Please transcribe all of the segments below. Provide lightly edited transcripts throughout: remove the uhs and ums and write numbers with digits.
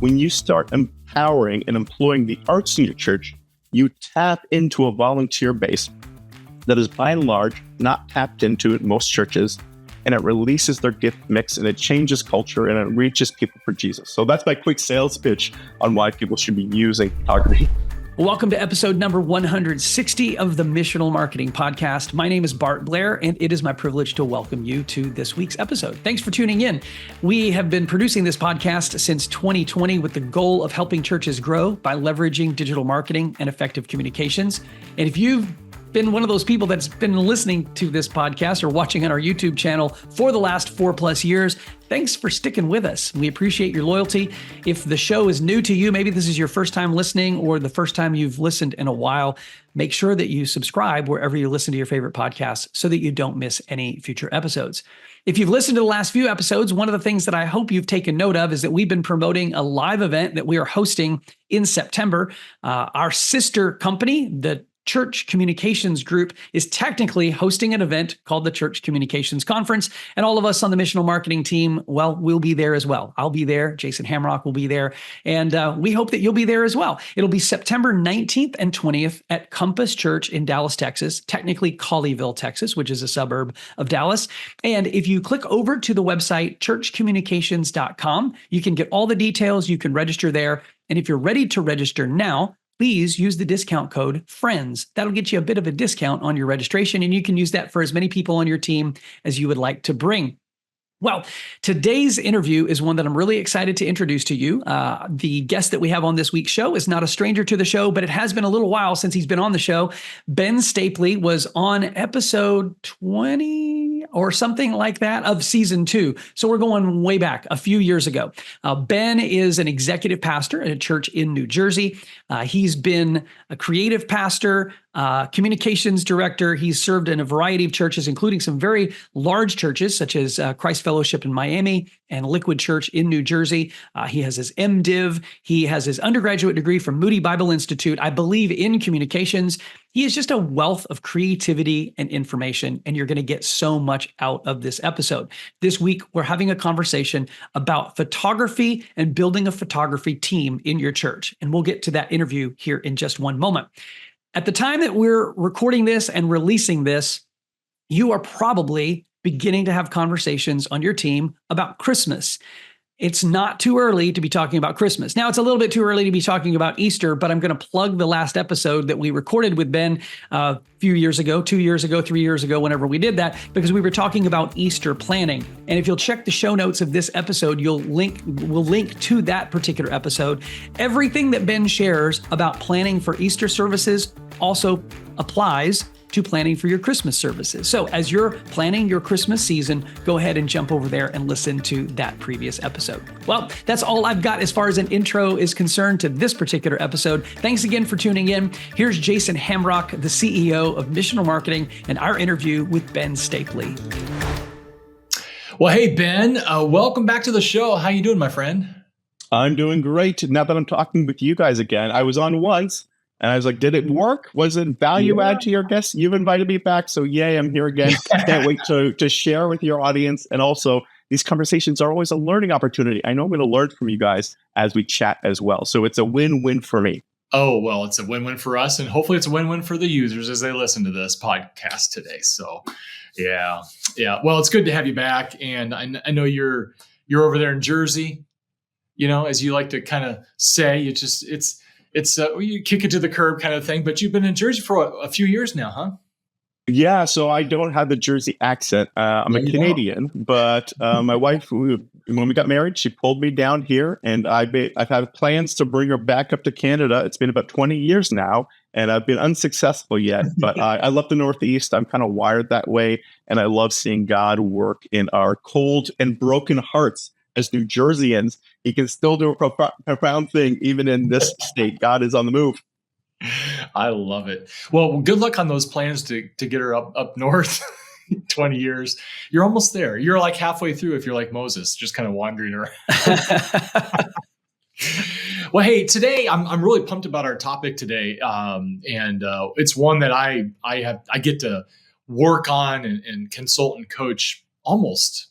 when you start empowering and employing the arts in your church, you tap into a volunteer base that is by and large not tapped into in most churches, and it releases their gift mix and it changes culture and it reaches people for Jesus. So that's my quick sales pitch on why people should be using photography. Welcome to episode number 160 of the Missional Marketing Podcast. My name is Bart Blair, and it is my privilege to welcome you to this week's episode. Thanks for tuning in. We have been producing this podcast since 2020 with the goal of helping churches grow by leveraging digital marketing and effective communications. And if you've been one of those people that's been listening to this podcast or watching on our YouTube channel for the last 4+ years, thanks for sticking with us. We appreciate your loyalty. If the show is new to you, maybe this is your first time listening or the first time you've listened in a while, make sure that you subscribe wherever you listen to your favorite podcasts so that you don't miss any future episodes. If you've listened to the last few episodes, one of the things that I hope you've taken note of is that we've been promoting a live event that we are hosting in September. Our sister company, the Church Communications Group, is technically hosting an event called the Church Communications Conference. And all of us on the Missional Marketing team, well, we'll be there as well. I'll be there. Jason Hamrock will be there. And we hope that you'll be there as well. It'll be September 19th and 20th at Compass Church in Dallas, Texas, technically Colleyville, Texas, which is a suburb of Dallas. And if you click over to the website, churchcommunications.com, you can get all the details. You can register there. And if you're ready to register now, please use the discount code FRIENDS. That'll get you a bit of a discount on your registration, and you can use that for as many people on your team as you would like to bring. Well, today's interview is one that I'm really excited to introduce to you. The guest that we have on this week's show is not a stranger to the show, but it has been a little while since he's been on the show. Ben Stapley was on episode 20 or something like that of season 2. So we're going way back a few years ago. Ben is an executive pastor at a church in New Jersey. He's been a creative pastor, communications director. He's served in a variety of churches, including some very large churches such as Christ Fellowship in Miami and Liquid Church in New Jersey. He has his MDiv. He has his undergraduate degree from Moody Bible Institute, I believe, in communications. He is just a wealth of creativity and information, and you're going to get so much out of this episode. This week, we're having a conversation about photography and building a photography team in your church, and we'll get to that interview here in just one moment. At the time that we're recording this and releasing this, you are probably beginning to have conversations on your team about Christmas. It's not too early to be talking about Christmas. Now, it's a little bit too early to be talking about Easter, but I'm going to plug the last episode that we recorded with Ben a few years ago, 2 years ago, 3 years ago, whenever we did that, because we were talking about Easter planning. And if you'll check the show notes of this episode, we'll link to that particular episode. Everything that Ben shares about planning for Easter services also applies to planning for your Christmas services. So as you're planning your Christmas season, go ahead and jump over there and listen to that previous episode. Well, that's all I've got as far as an intro is concerned to this particular episode. Thanks again for tuning in. Here's Jason Hamrock, the CEO of Missional Marketing, and our interview with Ben Stapley. Well, hey, Ben, welcome back to the show. How you doing, my friend? I'm doing great. Now that I'm talking with you guys again, I was on once. And I was like, did it work? Was it value add to your guests? You've invited me back. So yay, I'm here again. Can't wait to share with your audience. And also, these conversations are always a learning opportunity. I know I'm going to learn from you guys as we chat as well. So it's a win-win for me. Oh, well, it's a win-win for us. And hopefully it's a win-win for the users as they listen to this podcast today. So yeah. Well, it's good to have you back. And I know you're over there in Jersey, you know, as you like to kind of say, it's you kick it to the curb kind of thing, but you've been in Jersey for a few years now, huh? Yeah, so I don't have the Jersey accent. I'm a Canadian, but my wife, when we got married, she pulled me down here, and I've had plans to bring her back up to Canada. It's been about 20 years now, and I've been unsuccessful yet. But I love the Northeast. I'm kind of wired that way, and I love seeing God work in our cold and broken hearts. As New Jerseyans, he can still do a profound thing, even in this state. God is on the move. I love it. Well, good luck on those plans to get her up north. 20 years. You're almost there. You're like halfway through if you're like Moses, just kind of wandering around. Well, hey, today I'm really pumped about our topic today, and it's one that I get to work on and consult and coach almost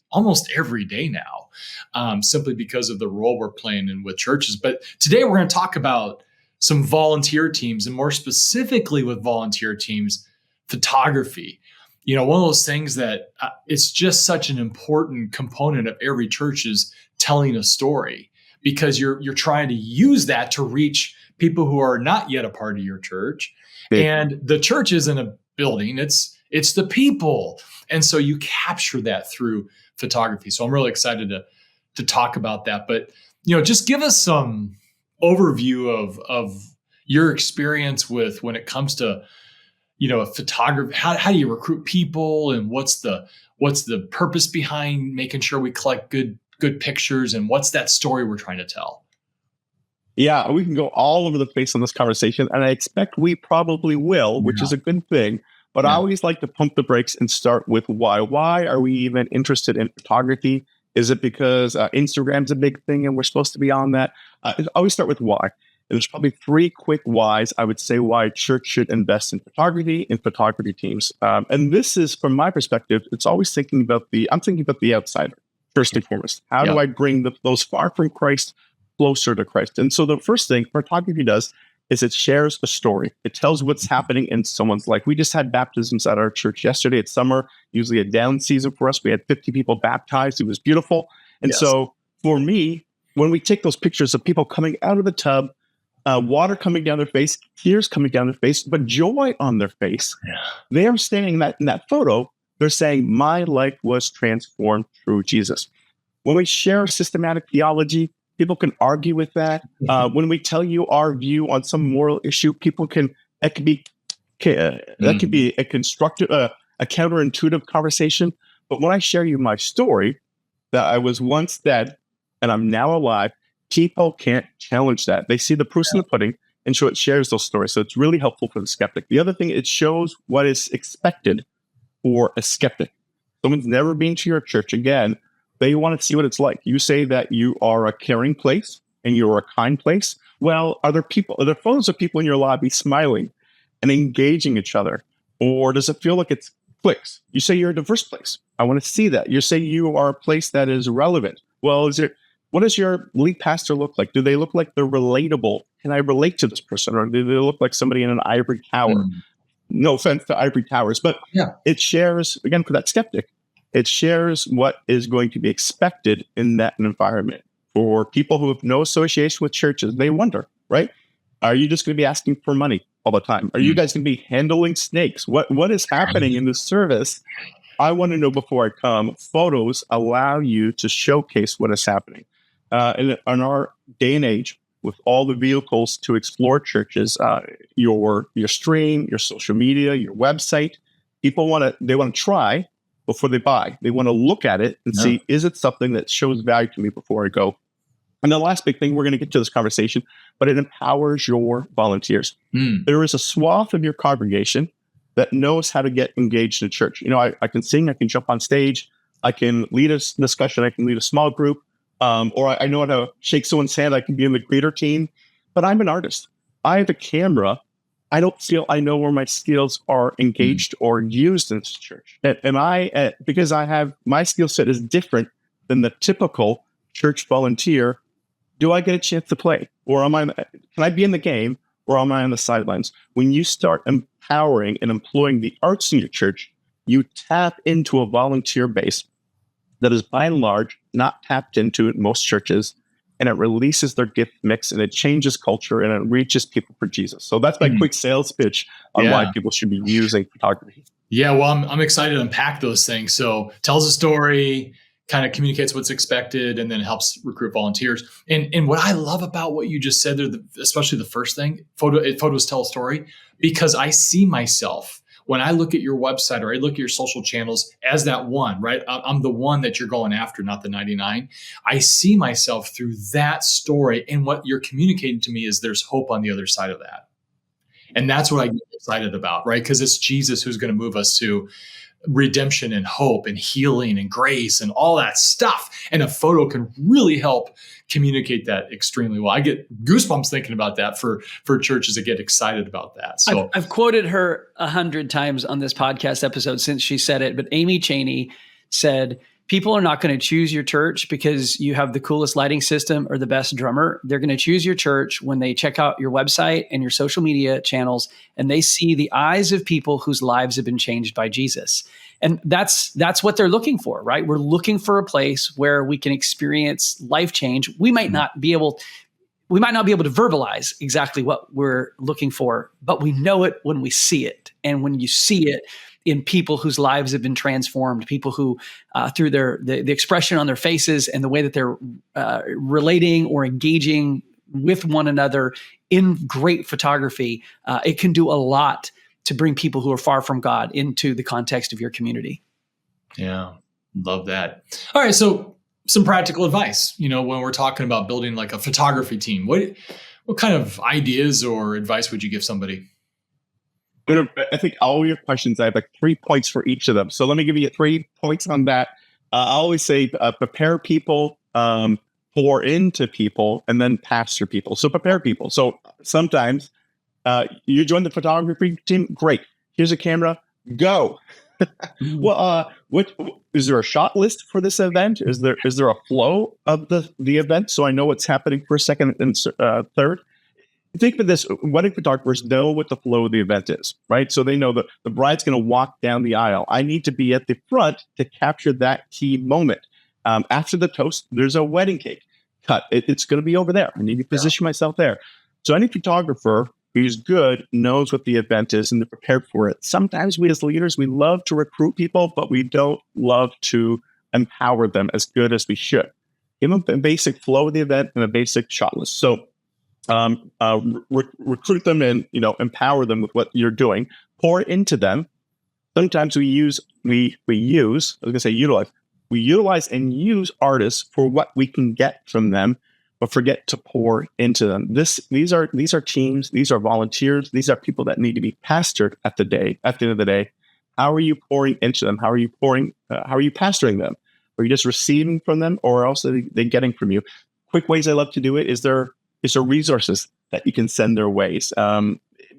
every day now, simply because of the role we're playing in with churches. But today we're going to talk about some volunteer teams, and more specifically with volunteer teams, photography. One of those things that it's just such an important component of every church is telling a story, because you're trying to use that to reach people who are not yet a part of your church. And the church isn't a building, it's the people. And so you capture that through photography. So I'm really excited to talk about that. But, just give us some overview of your experience with when it comes to, photography. How do you recruit people, and what's the purpose behind making sure we collect good pictures, and what's that story we're trying to tell? Yeah, we can go all over the place on this conversation, and I expect we probably will, which is a good thing. But I always like to pump the brakes and start with why. Why are we even interested in photography? Is it because Instagram's a big thing and we're supposed to be on that? I always start with why. And there's probably 3 quick whys I would say why a church should invest in photography and photography teams. And this is, from my perspective, it's always I'm thinking about the outsider, first and foremost. How do I bring those far from Christ closer to Christ? And so the first thing photography does is it shares a story. It tells what's happening in someone's life. We just had baptisms at our church yesterday. It's summer, usually a down season for us. We had 50 people baptized. It was beautiful. And so for me, when we take those pictures of people coming out of the tub, water coming down their face, tears coming down their face, but joy on their face, they are saying that in that photo, they're saying, my life was transformed through Jesus. When we share systematic theology, people can argue with that. When we tell you our view on some moral issue, that could be a constructive, a counterintuitive conversation. But when I share you my story, that I was once dead and I'm now alive, people can't challenge that. They see the proofs in the pudding, and so it shares those stories. So it's really helpful for the skeptic. The other thing, it shows what is expected for a skeptic. Someone's never been to your church. Again, they want to see what it's like. You say that you are a caring place and you're a kind place. Well, are there photos of people in your lobby smiling and engaging each other? Or does it feel like it's clicks? You say you're a diverse place. I want to see that. You say you are a place that is relevant. Well, what does your lead pastor look like? Do they look like they're relatable? Can I relate to this person? Or do they look like somebody in an ivory tower? No offense to ivory towers, but it shares, again, for that skeptic, it shares what is going to be expected in that environment. For people who have no association with churches, they wonder, right? Are you just going to be asking for money all the time? Are you guys going to be handling snakes? What is happening in the service? I want to know before I come. Photos allow you to showcase what is happening. In our day and age, with all the vehicles to explore churches, your stream, your social media, your website, people want to try before they buy. They want to look at it and see, is it something that shows value to me before I go? And the last big thing, we're going to get to this conversation, but it empowers your volunteers. There is a swath of your congregation that knows how to get engaged in church. I can sing, I can jump on stage, I can lead a discussion, I can lead a small group, or I know how to shake someone's hand, I can be in the greeter team, but I'm an artist. I have a camera. I don't feel I know where my skills are engaged or used in this church. And because I have, my skill set is different than the typical church volunteer, do I get a chance to play? Or can I be in the game, or am I on the sidelines? When you start empowering and employing the arts in your church, you tap into a volunteer base that is by and large not tapped into in most churches, and it releases their gift mix, and it changes culture, and it reaches people for Jesus. So that's my quick sales pitch on why people should be using photography. Yeah, well, I'm excited to unpack those things. So tells a story, kind of communicates what's expected, and then helps recruit volunteers. And what I love about what you just said there, especially the first thing, photos tell a story, because I see myself when I look at your website or I look at your social channels as that one, right? I'm the one that you're going after, not the 99. I see myself through that story. And what you're communicating to me is there's hope on the other side of that. And that's what I get excited about, right? Because it's Jesus who's going to move us to redemption and hope and healing and grace and all that stuff. And a photo can really help communicate that extremely well. I get goosebumps thinking about that for churches that get excited about that. So I've quoted her 100 times on this podcast episode since she said it, but Amy Chaney said, People are not going to choose your church because you have the coolest lighting system or the best drummer. They're going to choose your church when they check out your website and your social media channels, and they see the eyes of people whose lives have been changed by Jesus. And that's what they're looking for, right? We're looking for a place where we can experience life change. We might not be able to verbalize exactly what we're looking for, but we know it when we see it. And when you see it in people whose lives have been transformed, people who, through the expression on their faces and the way that they're relating or engaging with one another in great photography, it can do a lot to bring people who are far from God into the context of your community. Yeah, love that. All right, so some practical advice, when we're talking about building like a photography team, what kind of ideas or advice would you give somebody? I think all your questions, I have like 3 points for each of them. So let me give you 3 points on that. I always say prepare people, pour into people, and then pastor people. So prepare people. So sometimes you join the photography team. Great. Here's a camera. Go. Well, what is there a shot list for this event? Is there a flow of the event so I know what's happening for second and third? Think of this: wedding photographers know what the flow of the event is, right? So they know that the bride's going to walk down the aisle. I need to be at the front to capture that key moment. After the toast, there's a wedding cake cut. It's going to be over there. I need to position myself there. So any photographer who's good knows what the event is and they're prepared for it. Sometimes we as leaders, we love to recruit people, but we don't love to empower them as good as we should. Give them a basic flow of the event and a basic shot list. So recruit them and empower them with what you're doing. Pour into them. Sometimes we utilize and use artists for what we can get from them, but forget to pour into them. These are teams. These are volunteers. These are people that need to be pastored at the end of the day. How are you pouring into them? How are you pastoring them? Are you just receiving from them, or else are they getting from you? Quick ways I love to do it is there resources that you can send their ways.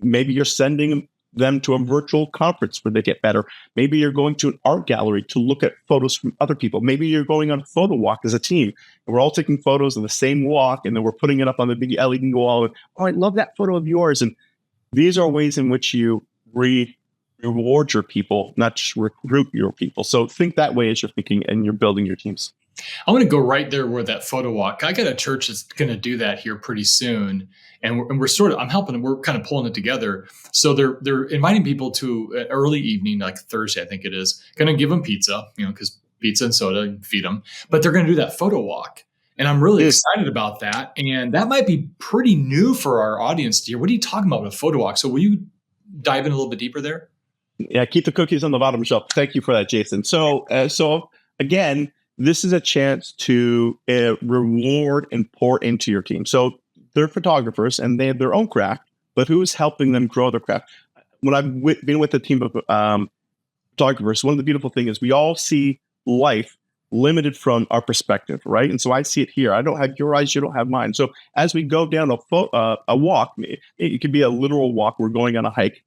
Maybe you're sending them to a virtual conference where they get better. Maybe you're going to an art gallery to look at photos from other people. Maybe you're going on a photo walk as a team, and we're all taking photos of the same walk, and then we're putting it up on the big LED wall. And, I love that photo of yours. And these are ways in which you reward your people, not just recruit your people. So think that way as you're thinking and you're building your teams. I want to go right there with that photo walk. I got a church that's going to do that here pretty soon. And I'm helping them. We're kind of pulling it together. So they're inviting people to an early evening, like Thursday, I think it is, going to give them pizza, because pizza and soda, feed them, but they're going to do that photo walk. And I'm really excited about that. And that might be pretty new for our audience to hear. What are you talking about with a photo walk? So will you dive in a little bit deeper there? Yeah, keep the cookies on the bottom shelf. Thank you for that, Jason. So again, this is a chance to reward and pour into your team. So they're photographers and they have their own craft, but who's helping them grow their craft? When I've been with a team of photographers, one of the beautiful things is we all see life limited from our perspective, right? And so I see it here. I don't have your eyes, you don't have mine. So as we go down a walk, it could be a literal walk. We're going on a hike,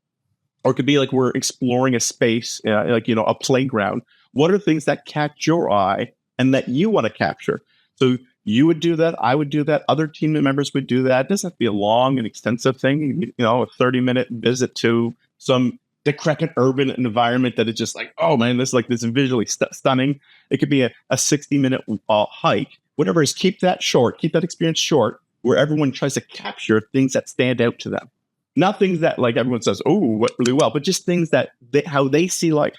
or it could be like we're exploring a space, a playground. What are things that catch your eye and that you want to capture? So you would do that. I would do that. Other team members would do that. It doesn't have to be a long and extensive thing. A 30-minute visit to some decrepit urban environment that is just like, oh man, this is visually stunning. It could be a 60-minute hike. Whatever it is, keep that experience short, where everyone tries to capture things that stand out to them. Not things that like everyone says, oh, what really well, but just things that how they see life.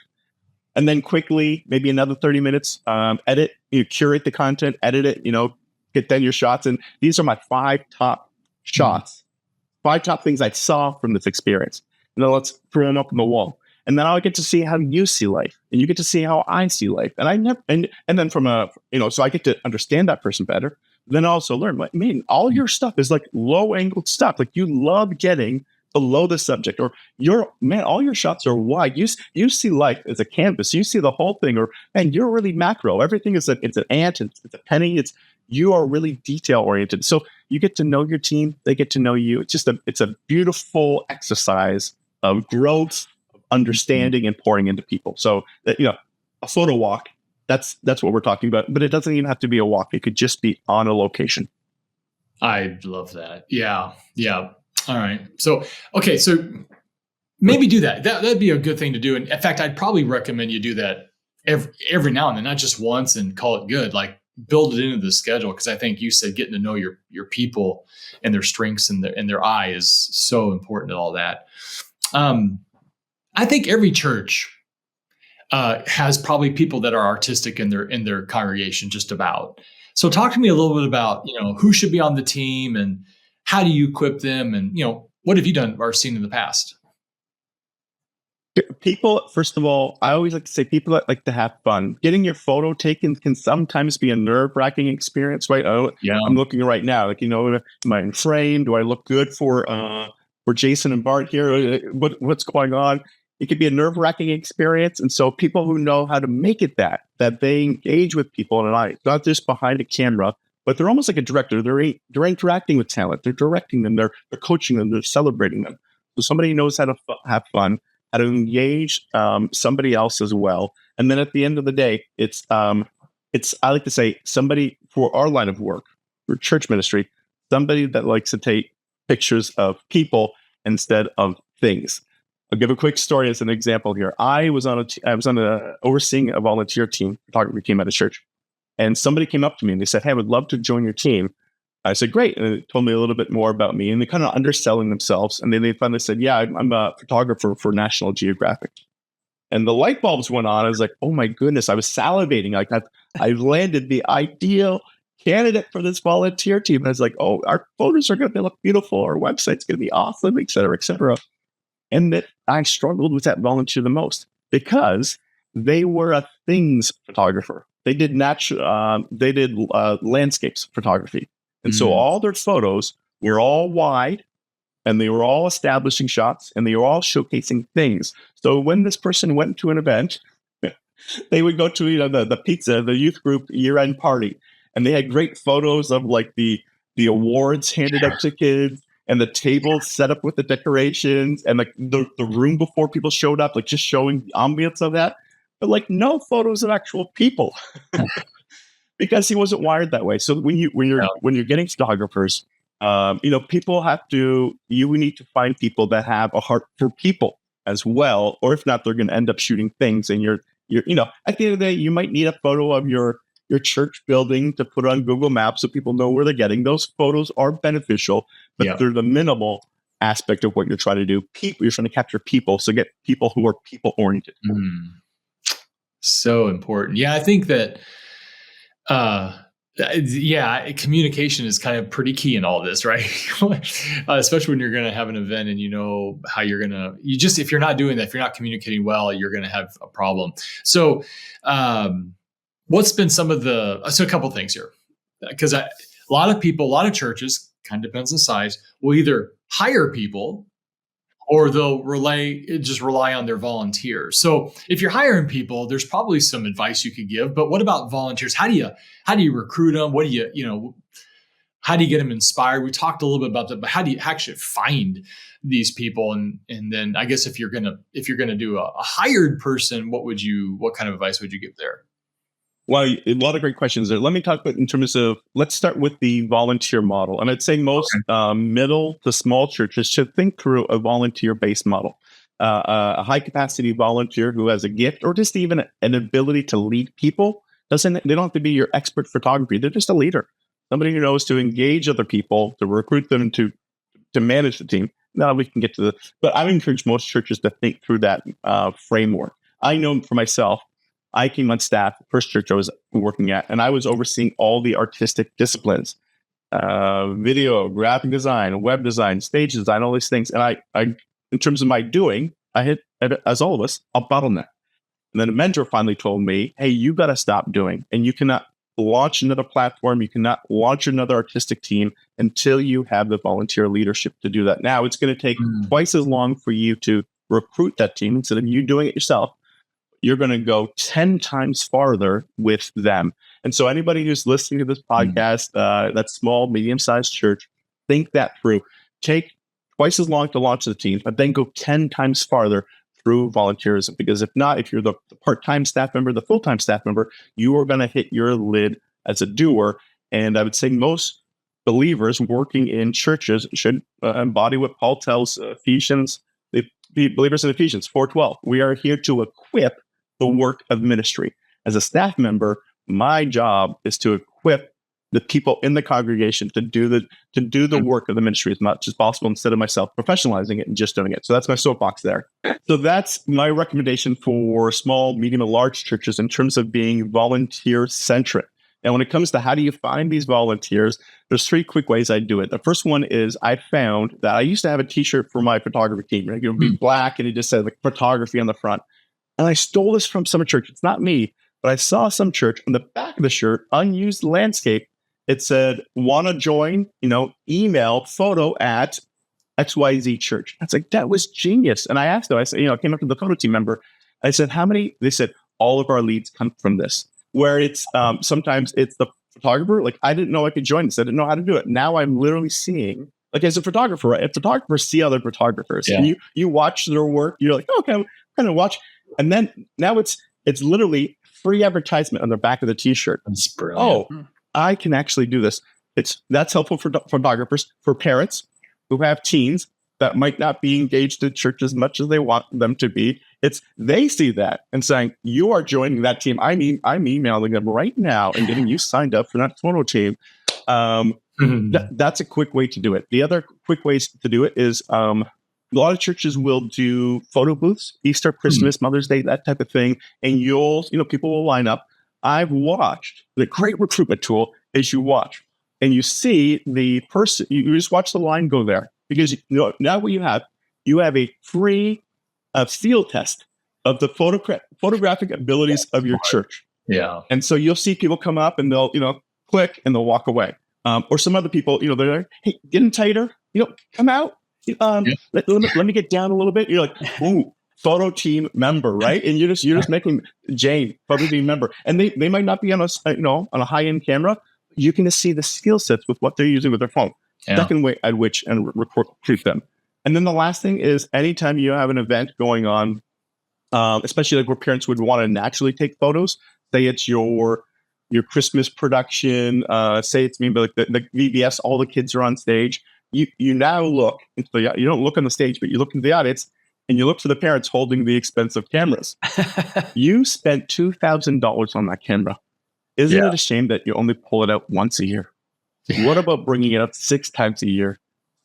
And then quickly, maybe another 30 minutes, edit, curate the content, edit it, get then your shots. And these are my 5 top shots, 5 top things I saw from this experience. And then let's put them up on the wall. And then I'll get to see how you see life, and you get to see how I see life. And then from so I get to understand that person better. Then I also learn, like, man, all your stuff is like low angled stuff. Like you love getting below the subject, or all your shots are wide. You see life as a canvas. You see the whole thing, or man, you're really macro. Everything is it's an ant, it's a penny. You are really detail oriented. So you get to know your team. They get to know you. It's a beautiful exercise of growth, of understanding, and pouring into people. So that, a photo walk That's what we're talking about. But it doesn't even have to be a walk. It could just be on a location. I love that. Yeah. Yeah. All right. So, okay. So maybe do that. That'd be a good thing to do. And in fact, I'd probably recommend you do that every now and then, not just once and call it good. Like build it into the schedule. Cause I think you said getting to know your people and their strengths and their eye is so important to all that. I think every church has probably people that are artistic in their congregation, just about. So talk to me a little bit about, who should be on the team and how do you equip them? And, what have you done or seen in the past? People, first of all, I always like to say people that like to have fun. Getting your photo taken can sometimes be a nerve-wracking experience, right? I'm looking right now, like, am I in frame? Do I look good for Jason and Bart here? What's going on? It could be a nerve-wracking experience. And so people who know how to make it that they engage with people and not just behind a camera, but they're almost like a director. They're interacting with talent. They're directing them. They're coaching them. They're celebrating them. So somebody knows how to have fun, how to engage somebody else as well. And then at the end of the day, it's I like to say somebody for our line of work, for church ministry, somebody that likes to take pictures of people instead of things. I'll give a quick story as an example here. I was overseeing a volunteer team, photography team at a church, and somebody came up to me and they said, "Hey, I would love to join your team." I said, "Great," and they told me a little bit more about me, and they kind of underselling themselves, and then they finally said, "Yeah, I'm a photographer for National Geographic." And the light bulbs went on. I was like, "Oh my goodness!" I was salivating. Like I landed the ideal candidate for this volunteer team. I was like, "Oh, our photos are going to look beautiful. Our website's going to be awesome, et cetera, et cetera." And that I struggled with that volunteer the most because they were a things photographer. They did landscapes photography. And so all their photos were all wide and they were all establishing shots and they were all showcasing things. So when this person went to an event, they would go to the pizza, the youth group year-end party, and they had great photos of like the awards handed out to kids and the table set up with the decorations and like the room before people showed up, like just showing the ambience of that. But like no photos of actual people because he wasn't wired that way. So when you're getting photographers, people you need to find people that have a heart for people as well, or if not, they're going to end up shooting things. And you're at the end of the day, you might need a photo of your church building to put on Google Maps so people know where they're getting. Those photos are beneficial, but they're the minimal aspect of what you're trying to do. You're trying to capture people, so get people who are people oriented. So important. Yeah, I think that. Communication is kind of pretty key in all this, right? Especially when you're going to have an event and how you're going to, if you're not doing that, if you're not communicating well, you're going to have a problem. So, what's been a couple things here, because a lot of churches, kind of depends on size, will either hire people or they'll rely on their volunteers. So if you're hiring people, there's probably some advice you could give, but what about volunteers? How do you recruit them? How do you get them inspired? We talked a little bit about that, but how do you actually find these people? And then I guess if you're going to do a hired person, what kind of advice would you give there? Well, a lot of great questions there. Let me talk about in terms of, let's start with the volunteer model. And I'd say most middle to small churches should think through a volunteer-based model. A high-capacity volunteer who has a gift or just even an ability to lead people. They don't have to be your expert photography. They're just a leader. Somebody who knows to engage other people, to recruit them, to manage the team. Now we can get to but I would encourage most churches to think through that framework. I know for myself, I came on staff, first church I was working at, and I was overseeing all the artistic disciplines, video, graphic design, web design, stage design, all these things. And I in terms of my doing, I hit, as all of us, a bottleneck. And then a mentor finally told me, "Hey, you got to stop doing, and you cannot launch another platform. You cannot launch another artistic team until you have the volunteer leadership to do that. Now it's going to take twice as long for you to recruit that team instead of you doing it yourself. You're going to go 10 times farther with them." And so anybody who's listening to this podcast, that small, medium-sized church, think that through. Take twice as long to launch the team, but then go 10 times farther through volunteerism. Because if not, if you're the part-time staff member, the full-time staff member, you are going to hit your lid as a doer. And I would say most believers working in churches should embody what Paul tells Ephesians, the believers in Ephesians 4:12. We are here to equip the work of ministry. As a staff member, my job is to equip the people in the congregation to do the work of the ministry as much as possible, instead of myself professionalizing it and just doing it. So that's my soapbox there. So that's my recommendation for small, medium, and large churches in terms of being volunteer centric. And when it comes to how do you find these volunteers, there's 3 quick ways I do it. The first one is I found that I used to have a t-shirt for my photography team. Right? It would be black and it just said like photography on the front. And I stole this from some church. It's not me, but I saw some church on the back of the shirt, unused landscape. It said, want to join, email photo at XYZ church. I was like, that was genius. And I asked them, I said, I came up to the photo team member. I said, how many? They said, all of our leads come from this. Where it's sometimes it's the photographer. Like, I didn't know I could join this. I didn't know how to do it. Now I'm literally seeing, like, as a photographer, right? If photographers see other photographers, and you watch their work, you're like, okay, I'm gonna watch. And then now it's literally free advertisement on the back of the t-shirt. That's brilliant. Oh, I can actually do this. That's helpful for photographers, for parents who have teens that might not be engaged in church as much as they want them to be. They see that and saying, you are joining that team. I'm emailing them right now and getting you signed up for that photo team. That's a quick way to do it. The other quick ways to do it is a lot of churches will do photo booths, Easter, Christmas, Mother's Day, that type of thing. And people will line up. I've watched the great recruitment tool is you watch and you see the person, you just watch the line go there, because now what you have a free field test of the photographic abilities of your church. Yeah. And so you'll see people come up and they'll, click and they'll walk away. Or some other people, they're there, hey, getting tighter, come out. Let me get down a little bit. You're like, ooh, photo team member, right? And you're just making Jane photo team member. And they might not be on a high-end camera. You can just see the skill sets with what they're using with their phone. Yeah. Second way at which and recruit them. And then the last thing is, anytime you have an event going on, especially like where parents would want to naturally take photos, say it's your Christmas production, say it's maybe like the VBS, all the kids are on stage. You now look, you don't look on the stage, but you look into the audience and you look for the parents holding the expensive cameras. You spent $2,000 on that camera. Isn't it a shame that you only pull it out once a year? What about bringing it up 6 times a year,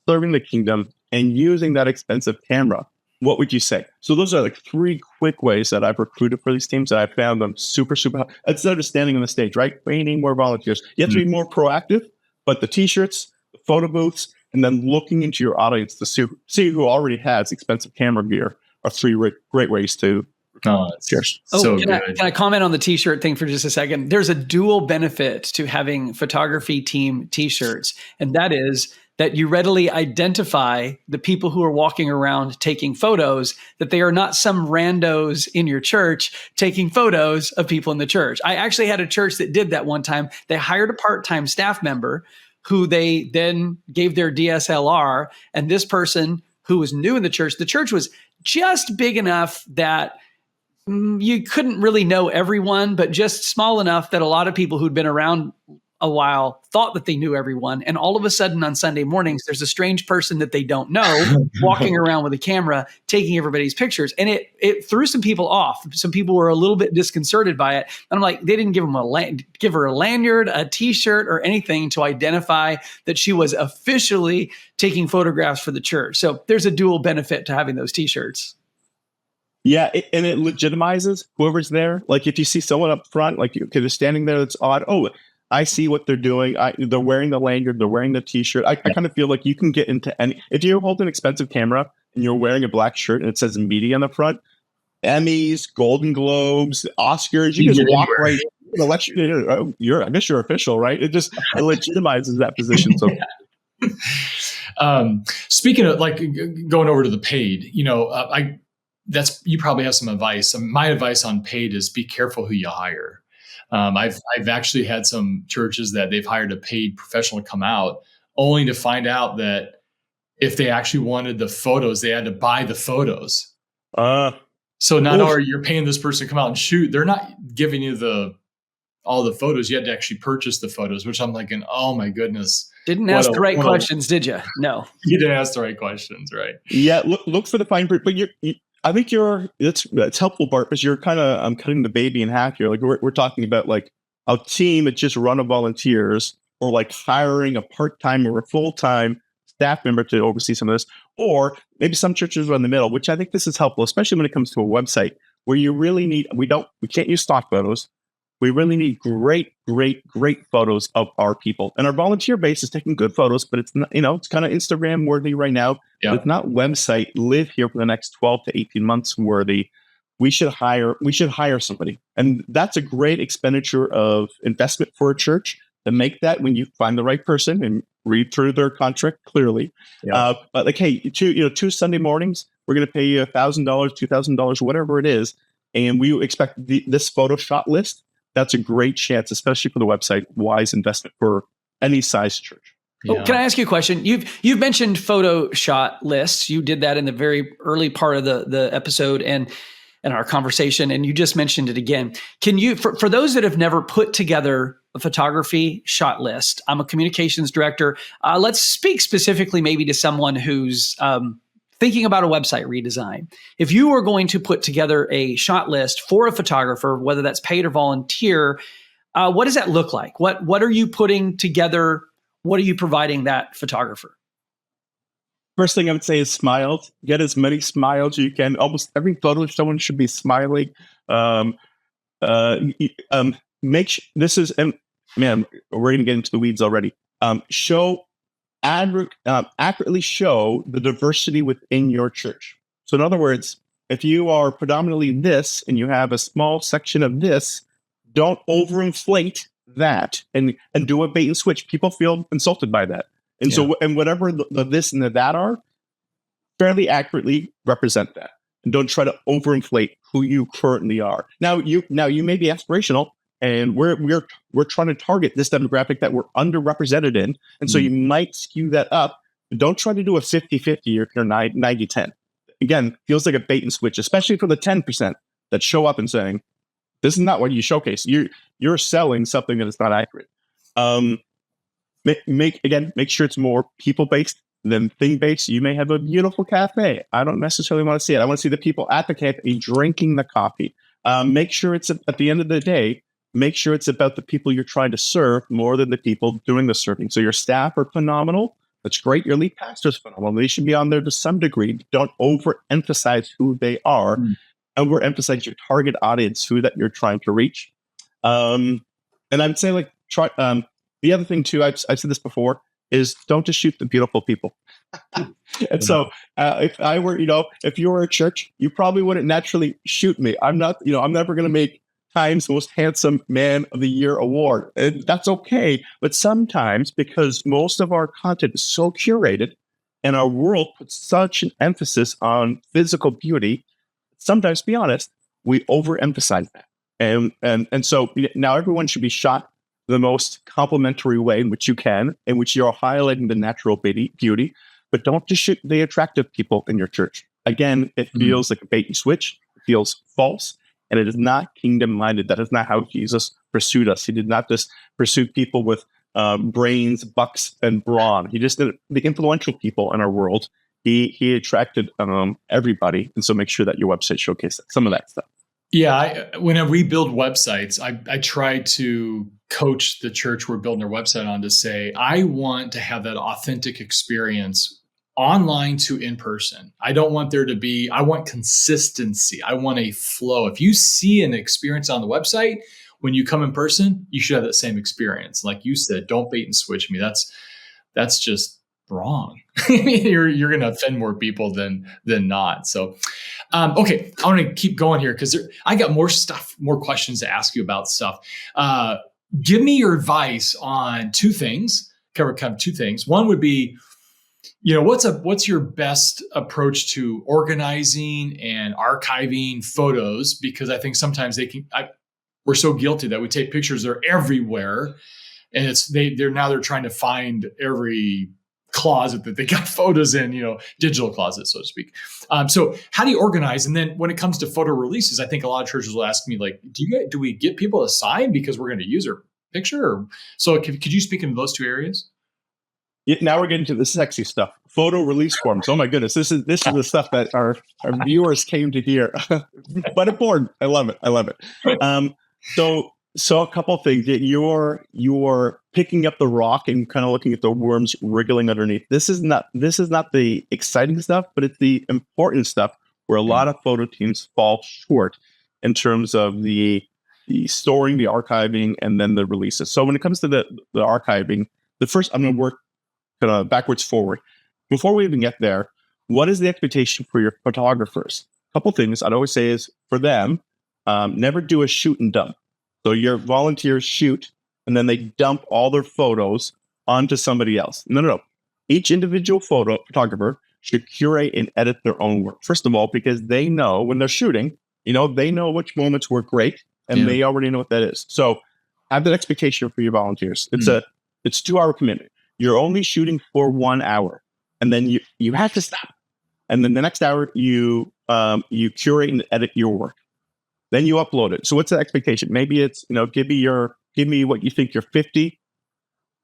serving the kingdom, and using that expensive camera? What would you say? So those are like 3 quick ways that I've recruited for these teams that I found them super, super helpful. Instead of standing on the stage, right? We need more volunteers. You have to be more proactive, but the t-shirts, the photo booths, and then looking into your audience to see who already has expensive camera gear are 3 great ways to. So can I comment on the t-shirt thing for just a second? There's a dual benefit to having photography team t-shirts, and that is that you readily identify the people who are walking around taking photos, that they are not some randos in your church taking photos of people in the church. I actually had a church that did that one time. They hired a part-time staff member who they then gave their DSLR, and this person who was new in the church was just big enough that you couldn't really know everyone, but just small enough that a lot of people who'd been around a while thought that they knew everyone. And all of a sudden on Sunday mornings, there's a strange person that they don't know walking around with a camera, taking everybody's pictures. And it threw some people off. Some people were a little bit disconcerted by it. And I'm like, they didn't give her a lanyard, a t-shirt, or anything to identify that she was officially taking photographs for the church. So there's a dual benefit to having those t-shirts. Yeah, and it legitimizes whoever's there. Like if you see someone up front, like they're standing there, that's odd. Oh, I see what they're doing. They're wearing the lanyard. They're wearing the t-shirt. I kind of feel like you can get into any. If you hold an expensive camera and you're wearing a black shirt and it says media on the front, Emmys, Golden Globes, Oscars, you just walk right in the lecture. I guess you're official, right? It legitimizes that position. So. Speaking of like going over to the paid, you probably have some advice. My advice on paid is be careful who you hire. I've actually had some churches that they've hired a paid professional to come out only to find out that if they actually wanted the photos, they had to buy the photos. So not only are you paying this person to come out and shoot, they're not giving you all the photos. You had to actually purchase the photos, which I'm like, oh my goodness. Didn't ask the right questions, did you? No. You didn't ask the right questions, right? Yeah, look for the fine print. But I think it's helpful, Bart, because you're kind of cutting the baby in half here. Like we're talking about like a team that just run of volunteers, or like hiring a part-time or a full-time staff member to oversee some of this, or maybe some churches are in the middle, which I think this is helpful, especially when it comes to a website where you really need, we can't use stock photos. We really need great photos of our people. And our volunteer base is taking good photos, but it's not, it's kind of Instagram worthy right now. Yeah. It's not website live here for the next 12 to 18 months worthy. We should hire somebody. And that's a great expenditure of investment for a church to make that when you find the right person and read through their contract clearly. Yeah. But like, hey, two Sunday mornings, we're going to pay you $1,000, $2,000, whatever it is. And we expect this photo shot list. That's a great chance, especially for the website, wise investment for any size church. Yeah. Oh, can I ask you a question? You've mentioned photo shot lists. You did that in the very early part of the episode and our conversation, and you just mentioned it again. Can you, for those that have never put together a photography shot list, I'm a communications director. Let's speak specifically maybe to someone who's thinking about a website redesign. If you were going to put together a shot list for a photographer, whether that's paid or volunteer, what does that look like? What are you putting together? What are you providing that photographer? First thing I would say is smiles. Get as many smiles as you can. Almost every photo of someone should be smiling. Make sure this is, and man, we're going to get into the weeds already. Accurately show the diversity within your church. So in other words, if you are predominantly this and you have a small section of this, don't overinflate that and do a bait and switch. People feel insulted by that. And so, and whatever the this and the that are, fairly accurately represent that. And don't try to overinflate who you currently are. Now you may be aspirational, and we're trying to target this demographic that we're underrepresented in. And so you might skew that up. But don't try to do a 50-50 or 90-10. Again, feels like a bait and switch, especially for the 10% that show up and saying, this is not what you showcase. You're selling something that is not accurate. Make sure it's more people-based than thing-based. You may have a beautiful cafe. I don't necessarily want to see it. I want to see the people at the cafe drinking the coffee. Make sure it's at the end of the day, make sure it's about the people you're trying to serve more than the people doing the serving. So your staff are phenomenal. That's great. Your lead pastor's phenomenal. They should be on there to some degree. Don't overemphasize who they are. Overemphasize your target audience, who that you're trying to reach. And I would say try. The other thing too, I've said this before, is don't just shoot the beautiful people. And so if I were, if you were a church, you probably wouldn't naturally shoot me. I'm not, I'm never going to make Time's Most Handsome Man of the Year award. And that's okay. But sometimes, because most of our content is so curated and our world puts such an emphasis on physical beauty, sometimes, to be honest, we overemphasize that. And so now everyone should be shot the most complimentary way in which you can, in which you're highlighting the natural beauty, but don't just shoot the attractive people in your church. Again, it feels like a bait and switch. It feels false, and it is not kingdom-minded. That is not how Jesus pursued us. He did not just pursue people with brains, bucks, and brawn. He just did the influential people in our world. He attracted everybody, and so make sure that your website showcases some of that stuff. Yeah, when we build websites, I try to coach the church we're building their website on to say, I want to have that authentic experience online to in person. I don't want there to be, I want consistency. I want a flow. If you see an experience on the website, when you come in person, you should have that same experience. Like you said, don't bait and switch me. That's just wrong. You're going to offend more people than not. So, okay, I want to keep going here because I got more questions to ask you about stuff. Give me your advice on two things. Cover kind of two things. One would be, what's your best approach to organizing and archiving photos? Because I think sometimes we're so guilty that we take pictures, they're everywhere, and they're trying to find every closet that they got photos in, digital closet, so to speak. So how do you organize? And then when it comes to photo releases, I think a lot of churches will ask me, like, do we get people to sign because we're going to use their picture? So could you speak into those two areas? Yeah, now we're getting to the sexy stuff. Photo release forms. Oh my goodness, this is the stuff that our viewers came to hear. But important. I love it. So a couple of things. You're picking up the rock and kind of looking at the worms wriggling underneath. This is not the exciting stuff, but it's the important stuff where a lot of photo teams fall short in terms of the storing, the archiving, and then the releases. So when it comes to the archiving, the first I'm going to work kind of backwards forward. Before we even get there, what is the expectation for your photographers? A couple things I'd always say is for them, never do a shoot and dump. So your volunteers shoot, and then they dump all their photos onto somebody else. No. Each individual photographer should curate and edit their own work. First of all, because they know when they're shooting, they know which moments were great, and they already know what that is. So have that expectation for your volunteers. It's 2-hour commitment. You're only shooting for 1 hour, and then you have to stop. And then the next hour, you curate and edit your work. Then you upload it. So what's the expectation? Maybe it's, give me what you think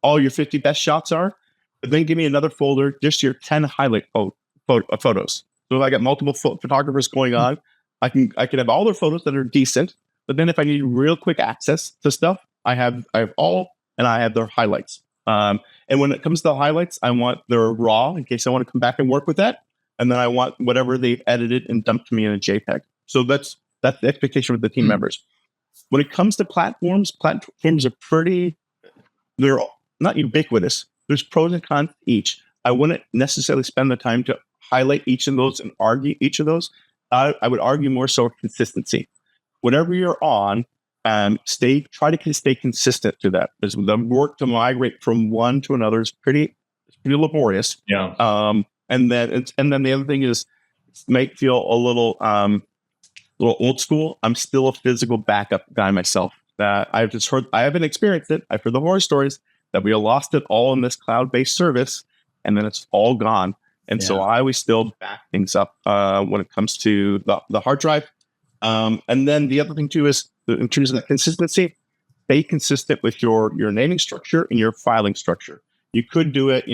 all your 50 best shots are, but then give me another folder, just your 10 highlight photos. So if I got multiple photographers going on, I can have all their photos that are decent, but then if I need real quick access to stuff, I have all, and I have their highlights. And when it comes to the highlights, I want their raw in case I want to come back and work with that. And then I want whatever they've edited and dumped to me in a JPEG. So that's the expectation with the team members. When it comes to platforms are they're not ubiquitous. There's pros and cons to each. I wouldn't necessarily spend the time to highlight each of those and argue each of those. I would argue more so consistency. Whatever you're on, try to stay consistent to that. Because the work to migrate from one to another is pretty laborious. Yeah. And then the other thing is, might feel a little old school. I'm still a physical backup guy myself. That I haven't experienced it. I've heard the horror stories that we lost it all in this cloud-based service, and then it's all gone. And so I always still back things up when it comes to the hard drive. And then the other thing too is, in terms of that consistency, stay consistent with your naming structure and your filing structure. You could do it,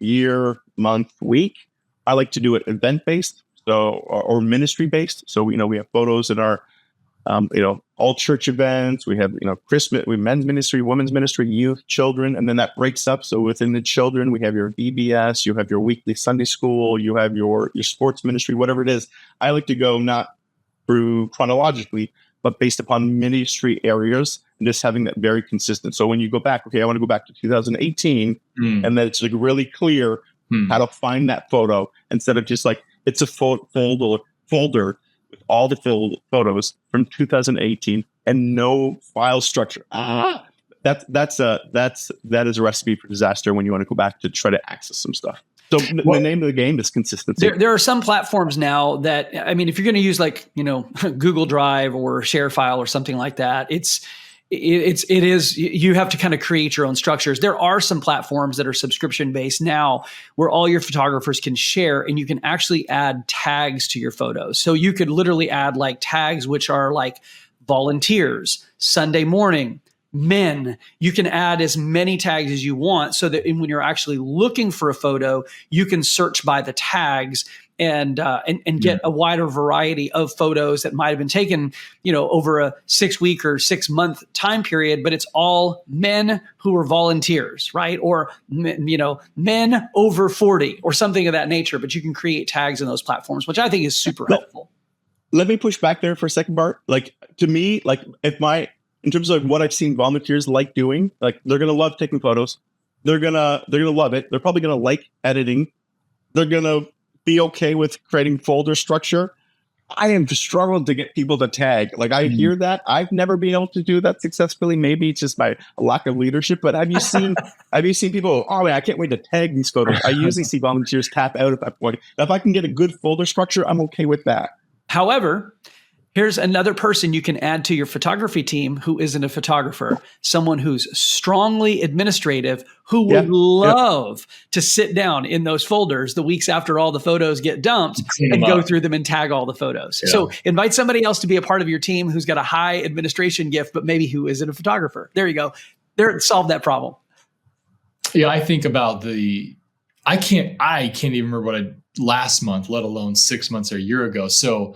year, month, week. I like to do it event-based. Or ministry-based. So, we have photos in our, all church events. We have, Christmas, we have men's ministry, women's ministry, youth, children, and then that breaks up. So within the children, we have your VBS, you have your weekly Sunday school, you have your sports ministry, whatever it is. I like to go not through chronologically, but based upon ministry areas and just having that very consistent. So when you go back, I want to go back to 2018, and then it's like really clear how to find that photo instead of just like, it's a folder with all the photos from 2018 and no file structure. That is a recipe for disaster when you want to go back to try to access some stuff. So the name of the game is consistency. There are some platforms now that, if you're going to use Google Drive or ShareFile or something like that, you have to kind of create your own structures. There are some platforms that are subscription based now where all your photographers can share, and you can actually add tags to your photos. So you could literally add tags, which are like volunteers, Sunday morning, men. You can add as many tags as you want so that when you're actually looking for a photo, you can search by the tags and get a wider variety of photos that might have been taken, over a 6-week or 6-month time period, but it's all men who are volunteers, right? Or, men over 40 or something of that nature, but you can create tags in those platforms, which I think is super helpful. Let me push back there for a second, Bart. To me, in terms of what I've seen volunteers like doing, they're going to love taking photos. They're going to love it. They're probably going to like editing. They're going to be okay with creating folder structure. I am struggling to get people to tag. I hear that. I've never been able to do that successfully. Maybe it's just my lack of leadership, but have you seen people, oh man, I can't wait to tag these photos. I usually see volunteers tap out at that point. If I can get a good folder structure, I'm okay with that. However, Here's another person you can add to your photography team who isn't a photographer, someone who's strongly administrative, who would love to sit down in those folders the weeks after all the photos get dumped and go through them and tag all the photos. Yeah. So invite somebody else to be a part of your team who's got a high administration gift, but maybe who isn't a photographer. There you go. Solve that problem. Yeah, I think about I can't even remember what last month, let alone 6 months or a year ago. So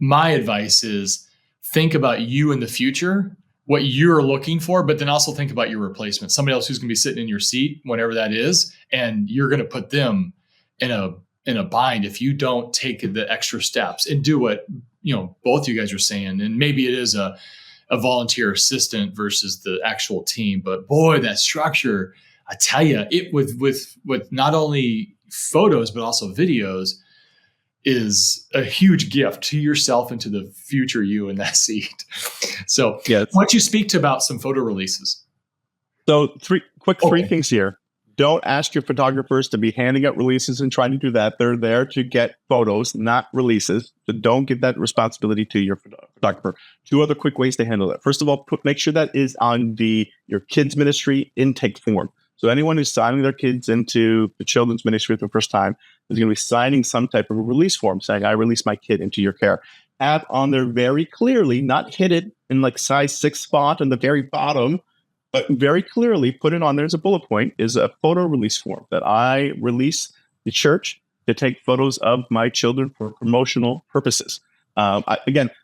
my advice is think about you in the future, what you're looking for, but then also think about your replacement, somebody else who's going to be sitting in your seat, whenever that is, and you're going to put them in a bind if you don't take the extra steps and do what, both you guys are saying. And maybe it is a volunteer assistant versus the actual team, but boy, that structure, I tell you, it with not only photos, but also videos, is a huge gift to yourself and to the future you in that seat. So why don't you speak about some photo releases? So three things here. Don't ask your photographers to be handing out releases and trying to do that. They're there to get photos, not releases. So don't give that responsibility to your photographer. 2 other quick ways to handle that. First of all, make sure that is on your kids' ministry intake form. So anyone who's signing their kids into the children's ministry for the first time is going to be signing some type of a release form saying, I release my kid into your care. Have on there very clearly, not hidden in like size 6 font on the very bottom, but very clearly put it on there as a bullet point, is a photo release form that I release the church to take photos of my children for promotional purposes. I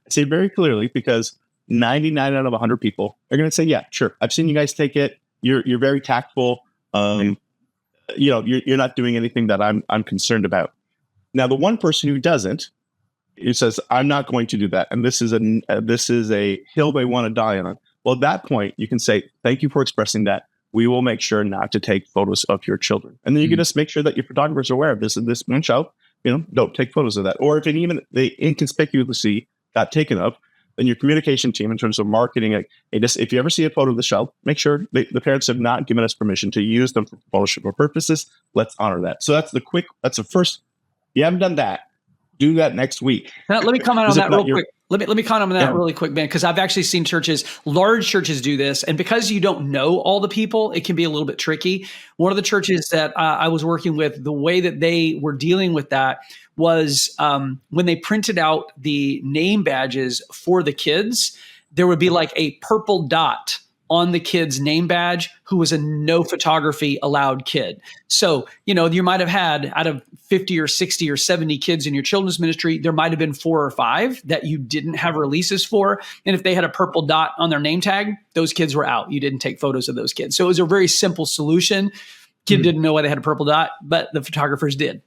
say it very clearly because 99 out of 100 people are going to say, yeah, sure. I've seen you guys take it. You're very tactful. You're not doing anything that I'm concerned about. Now, the one person who doesn't, who says, I'm not going to do that, and this is a hill they want to die on. Well, at that point, you can say, thank you for expressing that. We will make sure not to take photos of your children. And then you can just make sure that your photographers are aware of this and this one show, don't take photos of that. Or if they inconspicuously got taken up, then your communication team in terms of marketing, if you ever see a photo of the shelf, make sure the parents have not given us permission to use them for promotional purposes. Let's honor that. So that's the first. You haven't done that. Do that next week. Now, let me comment on that real quick. Let me comment on that really quick, Ben, because I've actually seen large churches do this. And because you don't know all the people, it can be a little bit tricky. One of the churches that I was working with, the way that they were dealing with that was when they printed out the name badges for the kids, there would be like a purple dot on the kid's name badge who was a no photography allowed kid. So, you might have had out of 50 or 60 or 70 kids in your children's ministry, there might have been 4 or 5 that you didn't have releases for. And if they had a purple dot on their name tag, those kids were out. You didn't take photos of those kids. So it was a very simple solution. Kid didn't know why they had a purple dot, but the photographers did.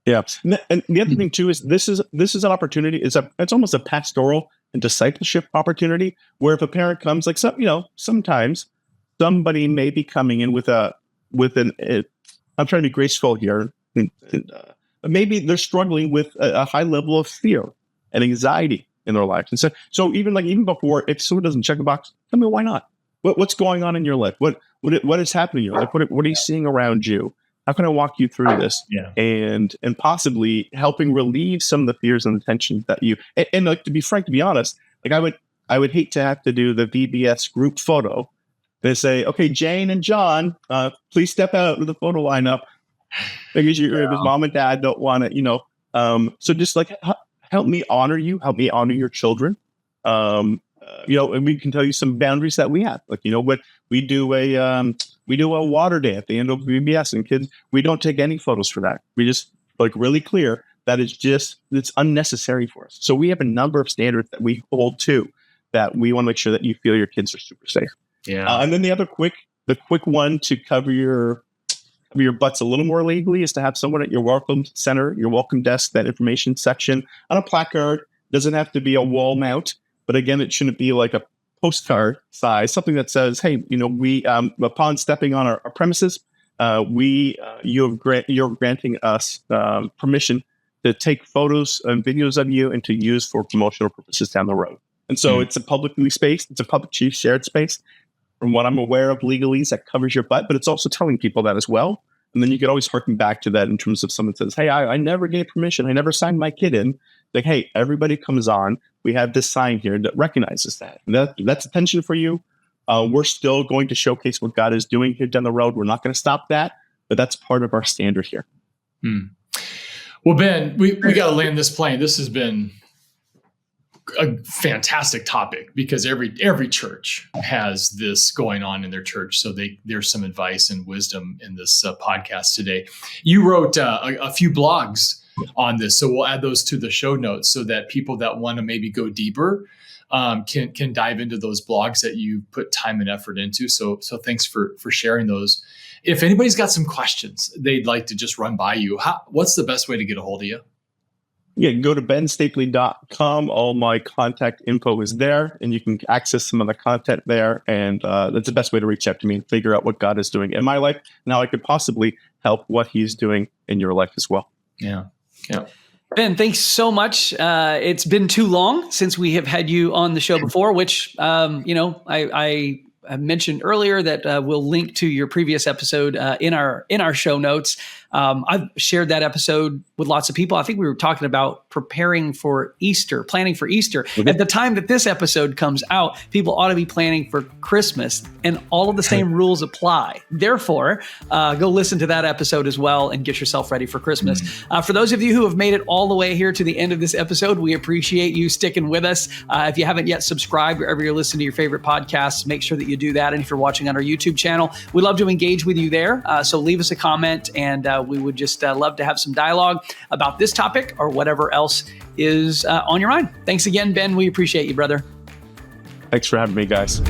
Yeah. And the other thing too is this is an opportunity. It's almost a pastoral and discipleship opportunity where if a parent comes, like sometimes somebody may be coming in with I'm trying to be graceful here. Maybe they're struggling with a high level of fear and anxiety in their lives. And so even before, if someone doesn't check a box, tell me why not? What's going on in your life? What is happening in your life? What are you seeing around you? How can I walk you through this? Yeah. And possibly helping relieve some of the fears and the tension that you and like, to be frank, to be honest, like I would hate to have to do the VBS group photo. They say, okay, Jane and John, please step out of the photo lineup because your mom and dad don't want to, so just like help me honor you, help me honor your children. And we can tell you some boundaries that we have. Like, what we do a water day at the end of VBS, and kids, we don't take any photos for that. We just really clear that it's unnecessary for us. So we have a number of standards that we hold to that we want to make sure that you feel your kids are super safe. Yeah. And then the quick one to cover your butts a little more legally is to have someone at your welcome center, your welcome desk, that information section on a placard. Doesn't have to be a wall mount. But again, it shouldn't be like a postcard size, something that says, hey, we, upon stepping on our premises, you're granting us permission to take photos and videos of you and to use for promotional purposes down the road. And so it's a publicly spaced, it's a public shared space. From what I'm aware of legalese, that covers your butt, but it's also telling people that as well. And then you could always harken back to that in terms of someone says, hey, I never gave permission. I never signed my kid in. Like, hey, everybody comes on. We have this sign here that recognizes that. That's attention for you. We're still going to showcase what God is doing here down the road. We're not going to stop that, but that's part of our standard here. Well, Ben, we got to land this plane. This has been a fantastic topic because every church has this going on in their church. So there's some advice and wisdom in this podcast today. You wrote a few blogs on this, so we'll add those to the show notes so that people that want to maybe go deeper can dive into those blogs that you put time and effort into. So thanks for sharing those. If anybody's got some questions they'd like to just run by you, what's the best way to get a hold of you? Yeah, go to benstapley.com. All my contact info is there, and you can access some of the content there. And that's the best way to reach out to me and figure out what God is doing in my life and how I could possibly help what He's doing in your life as well. Yeah. Ben, thanks so much. It's been too long since we have had you on the show before, which, I mentioned earlier that we'll link to your previous episode in our show notes. I've shared that episode with lots of people. I think we were talking about planning for Easter. Mm-hmm. At the time that this episode comes out, people ought to be planning for Christmas, and all of the same rules apply. Therefore, go listen to that episode as well and get yourself ready for Christmas. Mm-hmm. For those of you who have made it all the way here to the end of this episode, we appreciate you sticking with us. If you haven't yet subscribed wherever you're listening to your favorite podcasts, make sure that you do that. And if you're watching on our YouTube channel, we'd love to engage with you there. So leave us a comment, and we would just love to have some dialogue about this topic or whatever else is on your mind. Thanks again, Ben. We appreciate you, brother. Thanks for having me, guys.